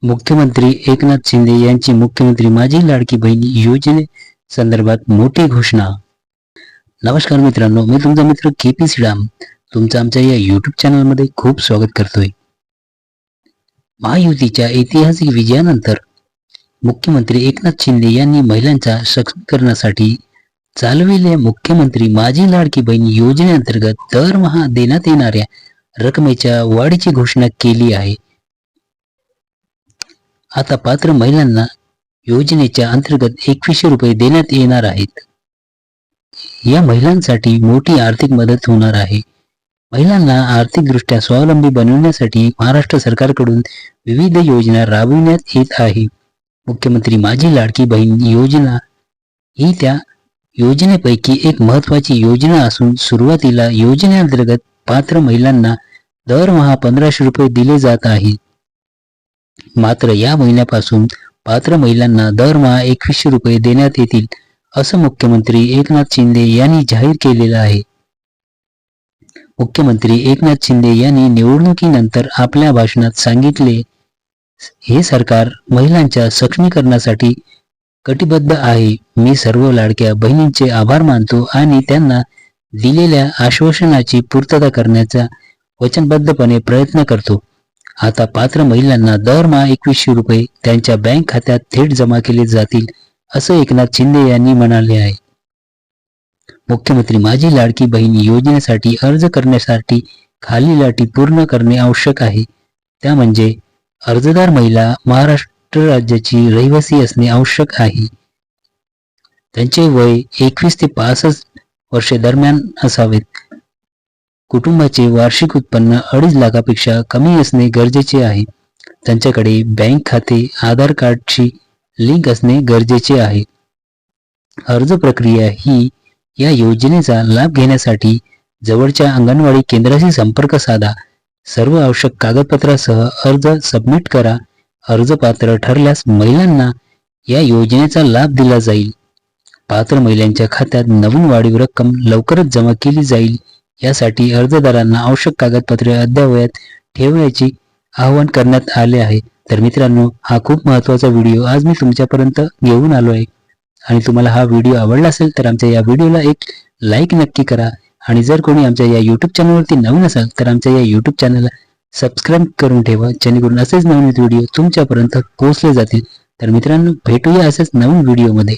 मुख्यमंत्री एकनाथ शिंदे यांची मुख्यमंत्री माझी लाडकी बहीण योजने संदर्भात मोठी घोषणा। नमस्कार मित्रांनो, मी तुमचा मित्र केपी श्रीराम तुमचं आमच्या या युट्यूब चॅनलमध्ये खूप स्वागत करतोय। महायुतीच्या ऐतिहासिक विजयानंतर मुख्यमंत्री एकनाथ शिंदे यांनी महिलांच्या सक्षमीकरणासाठी चालविलेल्या मुख्यमंत्री माझी लाडकी बहीण योजनेअंतर्गत दरमहा देण्यात येणाऱ्या रकमेच्या वाढीची घोषणा केली आहे। आता पात्र महिलांना योजनेच्या अंतर्गत 2100 रुपये देण्यात येणार आहेत। या महिलांसाठी मोठी आर्थिक मदत होणार आहे। महिलांना आर्थिकदृष्ट्या स्वावलंबी बनवण्यासाठी महाराष्ट्र सरकारकडून विविध योजना राबविण्यात येत आहे। मुख्यमंत्री माझी लाडकी बहीण योजना ही त्या योजनेपैकी एक महत्त्वाची योजना असून सुरुवातीला योजनेअंतर्गत पात्र महिलांना दरमहा 1500 रुपये दिले जात आहेत। मात्र या महिन्यापासून पात्र महिलांना दरमहा 2100 रुपये देण्यात येतील असं मुख्यमंत्री एकनाथ शिंदे यांनी जाहीर केलेलं आहे। मुख्यमंत्री एकनाथ शिंदे यांनी निवडणुकीनंतर आपल्या भाषणात सांगितले, हे सरकार महिलांच्या सक्षमीकरणासाठी कटिबद्ध आहे। मी सर्व लाडक्या बहिणींचे आभार मानतो आणि त्यांना दिलेल्या आश्वासनाची पूर्तता करण्याचा वचनबद्धपणे प्रयत्न करतो। आता पात्र महिलांना दरमहा 2100 रुपये त्यांच्या बँक खात्यात थेट जमा केले जातील असं एकनाथ शिंदे यांनी म्हणाले आहे। मुख्यमंत्री माझी लाडकी बहीण योजनेसाठी अर्ज करण्यासाठी खालील अटी पूर्ण करणे आवश्यक आहे। त्या म्हणजे अर्जदार महिला महाराष्ट्र राज्याची रहिवासी असणे आवश्यक आहे। त्यांचे वय 21 ते 65 वर्षे दरम्यान असावेत। कुटुंबाचे वार्षिक उत्पन्न 2.5 लाखापेक्षा कमी असणे गरजेचे आहे। त्यांच्याकडे बँक खाते आधार कार्डशी लिंक असणे गरजेचे आहे। अर्ज प्रक्रिया ही या योजनेचा लाभ घेण्यासाठी जवळच्या अंगणवाडी केंद्राशी संपर्क साधा। सर्व आवश्यक कागदपत्रासह अर्ज सबमिट करा। अर्ज पात्र ठरल्यास महिलांना या योजनेचा लाभ दिला जाईल। पात्र महिलांच्या खात्यात नवीन वाढीव रक्कम लवकरच जमा केली जाईल। यासाठी अर्जदारांना आवश्यक कागदपत्रे अद्ययावत ठेवण्याचे आवाहन करण्यात आले आहे। तर मित्रांनो, हा खूप महत्त्वाचा व्हिडिओ आज मी तुमच्यापर्यंत घेऊन आलो आहे आणि तुम्हाला हा व्हिडिओ आवडला असेल तर आमच्या या व्हिडिओला एक लाईक नक्की करा आणि जर कोणी आमच्या या यूट्यूब चॅनलवरती नवीन असाल तर आमच्या या यूट्यूब चॅनलला सबस्क्राईब करून ठेवा, जेणेकरून असेच नवीन व्हिडिओ तुमच्यापर्यंत पोहोचले जातील। तर मित्रांनो, भेटूया असेच नवीन व्हिडिओमध्ये।